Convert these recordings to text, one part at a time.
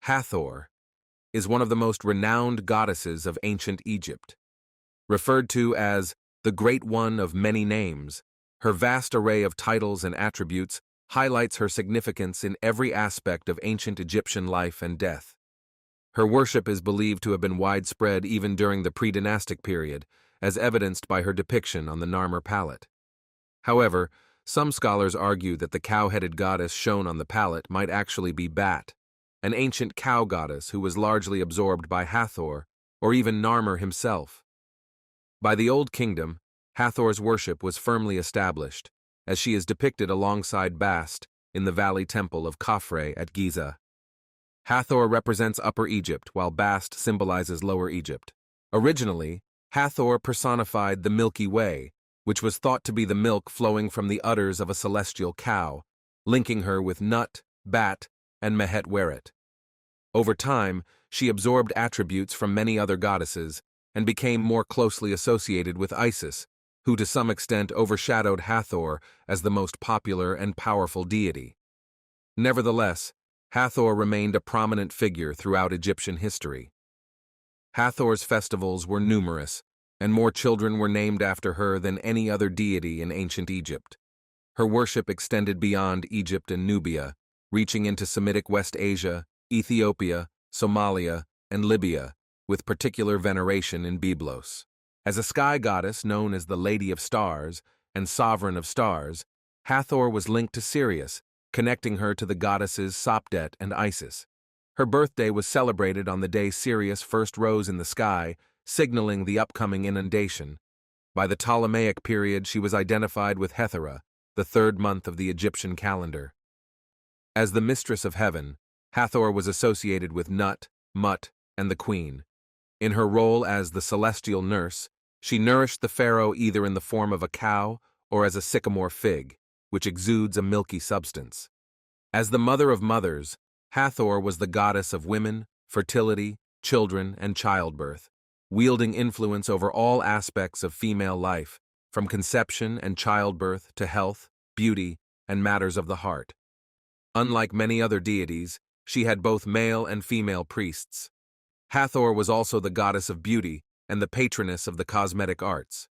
Hathor, is one of the most renowned goddesses of ancient Egypt. Referred to as the Great One of many names, her vast array of titles and attributes highlights her significance in every aspect of ancient Egyptian life and death. Her worship is believed to have been widespread even during the pre-dynastic period, as evidenced by her depiction on the Narmer palette. However, some scholars argue that the cow-headed goddess shown on the palette might actually be Bat, an ancient cow goddess who was largely absorbed by Hathor, or even Narmer himself. By the Old Kingdom, Hathor's worship was firmly established, as she is depicted alongside Bast in the Valley Temple of Khafre at Giza. Hathor represents Upper Egypt, while Bast symbolizes Lower Egypt. Originally, Hathor personified the Milky Way, which was thought to be the milk flowing from the udders of a celestial cow, linking her with Nut, Bat, and Mehet Weret. Over time, she absorbed attributes from many other goddesses and became more closely associated with Isis, who to some extent overshadowed Hathor as the most popular and powerful deity. Nevertheless, Hathor remained a prominent figure throughout Egyptian history. Hathor's festivals were numerous, and more children were named after her than any other deity in ancient Egypt. Her worship extended beyond Egypt and Nubia, reaching into Semitic West Asia, Ethiopia, Somalia, and Libya, with particular veneration in Byblos. As a sky goddess known as the Lady of Stars and Sovereign of Stars, Hathor was linked to Sirius, connecting her to the goddesses Sopdet and Isis. Her birthday was celebrated on the day Sirius first rose in the sky, signaling the upcoming inundation. By the Ptolemaic period, she was identified with Hathor, the third month of the Egyptian calendar. As the mistress of heaven, Hathor was associated with Nut, Mut, and the queen. In her role as the celestial nurse, she nourished the pharaoh either in the form of a cow or as a sycamore fig, which exudes a milky substance. As the mother of mothers, Hathor was the goddess of women, fertility, children, and childbirth, wielding influence over all aspects of female life, from conception and childbirth to health, beauty, and matters of the heart. Unlike many other deities, she had both male and female priests. Hathor was also the goddess of beauty and the patroness of the cosmetic arts.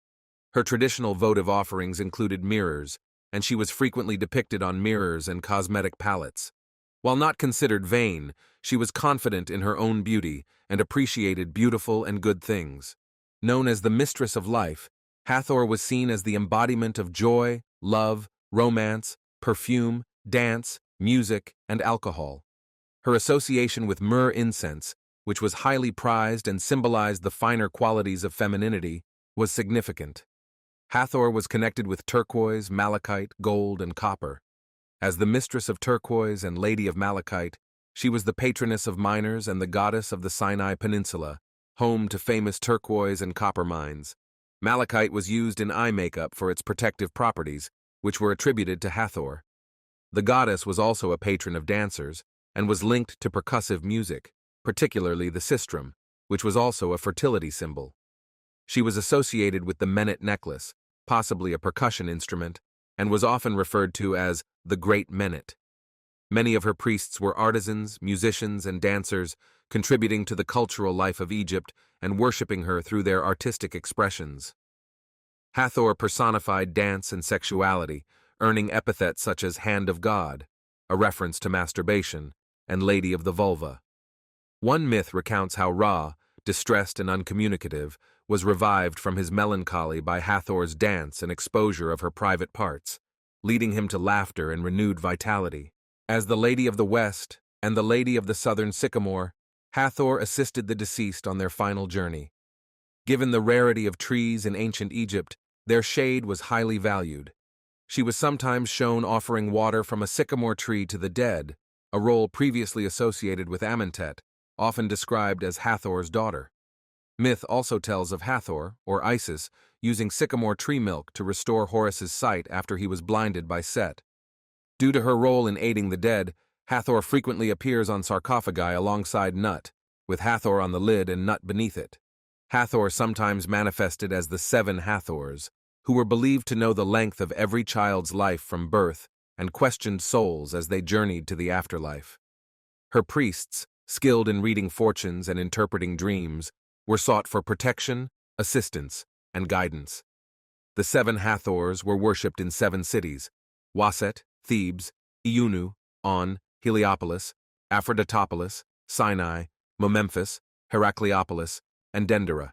Her traditional votive offerings included mirrors, and she was frequently depicted on mirrors and cosmetic palettes. While not considered vain, she was confident in her own beauty and appreciated beautiful and good things. Known as the mistress of life, Hathor was seen as the embodiment of joy, love, romance, perfume, dance, music, and alcohol. Her association with myrrh incense, which was highly prized and symbolized the finer qualities of femininity, was significant. Hathor was connected with turquoise, malachite, gold, and copper. As the mistress of turquoise and lady of malachite, she was the patroness of miners and the goddess of the Sinai Peninsula, home to famous turquoise and copper mines. Malachite was used in eye makeup for its protective properties, which were attributed to Hathor. The goddess was also a patron of dancers and was linked to percussive music, particularly the sistrum, which was also a fertility symbol. She was associated with the Menet necklace, possibly a percussion instrument, and was often referred to as the Great Menet. Many of her priests were artisans, musicians, and dancers, contributing to the cultural life of Egypt and worshipping her through their artistic expressions. Hathor personified dance and sexuality, earning epithets such as Hand of God, a reference to masturbation, and Lady of the Vulva. One myth recounts how Ra, distressed and uncommunicative, was revived from his melancholy by Hathor's dance and exposure of her private parts, leading him to laughter and renewed vitality. As the Lady of the West and the Lady of the Southern Sycamore, Hathor assisted the deceased on their final journey. Given the rarity of trees in ancient Egypt, their shade was highly valued. She was sometimes shown offering water from a sycamore tree to the dead, a role previously associated with Amentet, often described as Hathor's daughter. Myth also tells of Hathor, or Isis, using sycamore tree milk to restore Horus's sight after he was blinded by Set. Due to her role in aiding the dead, Hathor frequently appears on sarcophagi alongside Nut, with Hathor on the lid and Nut beneath it. Hathor sometimes manifested as the 7 Hathors, who were believed to know the length of every child's life from birth and questioned souls as they journeyed to the afterlife. Her priests, skilled in reading fortunes and interpreting dreams, were sought for protection, assistance, and guidance. The 7 Hathors were worshipped in 7 cities: Waset, Thebes, Iunu, On, Heliopolis, Aphroditopolis, Sinai, Memphis, Heracleopolis, and Dendera.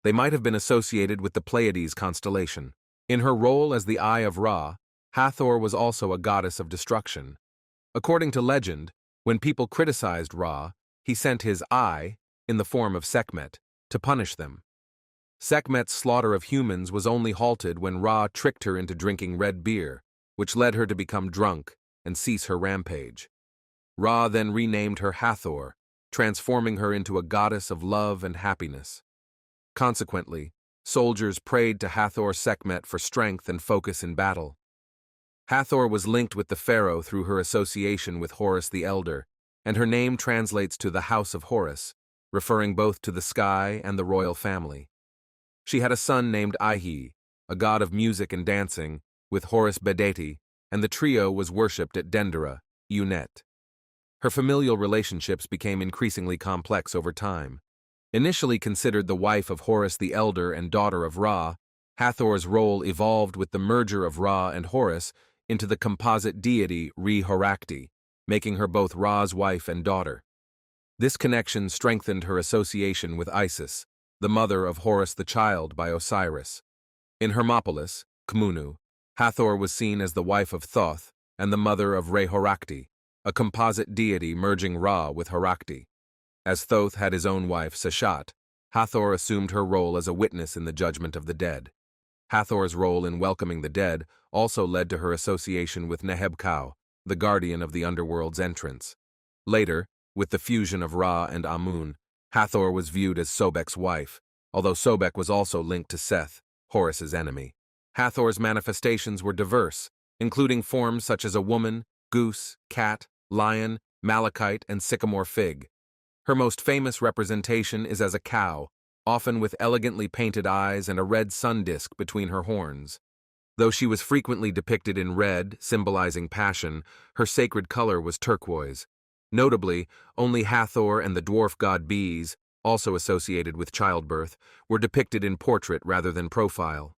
They might have been associated with the Pleiades constellation. In her role as the Eye of Ra, Hathor was also a goddess of destruction. According to legend, when people criticized Ra, he sent his eye, in the form of Sekhmet, to punish them. Sekhmet's slaughter of humans was only halted when Ra tricked her into drinking red beer, which led her to become drunk and cease her rampage. Ra then renamed her Hathor, transforming her into a goddess of love and happiness. Consequently, soldiers prayed to Hathor Sekhmet for strength and focus in battle. Hathor was linked with the pharaoh through her association with Horus the Elder, and her name translates to the House of Horus, referring both to the sky and the royal family. She had a son named Ihi, a god of music and dancing, with Horus deity, and the trio was worshipped at Dendera, Unet. Her familial relationships became increasingly complex over time. Initially considered the wife of Horus the Elder and daughter of Ra, Hathor's role evolved with the merger of Ra and Horus into the composite deity Re-Horakti, making her both Ra's wife and daughter. This connection strengthened her association with Isis, the mother of Horus the Child by Osiris. In Hermopolis, Khmunu, Hathor was seen as the wife of Thoth and the mother of Re-Horakti, a composite deity merging Ra with Horakti. As Thoth had his own wife, Seshat, Hathor assumed her role as a witness in the judgment of the dead. Hathor's role in welcoming the dead also led to her association with Neheb-Kau, the guardian of the underworld's entrance. Later, with the fusion of Ra and Amun, Hathor was viewed as Sobek's wife, although Sobek was also linked to Seth, Horus's enemy. Hathor's manifestations were diverse, including forms such as a woman, goose, cat, lion, malachite, and sycamore fig. Her most famous representation is as a cow, often with elegantly painted eyes and a red sun disk between her horns. Though she was frequently depicted in red, symbolizing passion, her sacred color was turquoise. Notably, only Hathor and the dwarf god Bees, also associated with childbirth, were depicted in portrait rather than profile.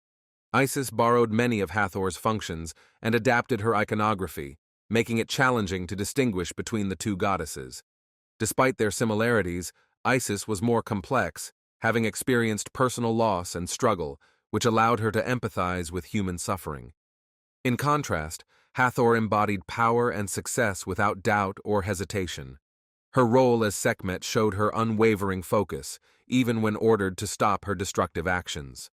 Isis borrowed many of Hathor's functions and adapted her iconography, making it challenging to distinguish between the two goddesses. Despite their similarities, Isis was more complex, having experienced personal loss and struggle, which allowed her to empathize with human suffering. In contrast, Hathor embodied power and success without doubt or hesitation. Her role as Sekhmet showed her unwavering focus, even when ordered to stop her destructive actions.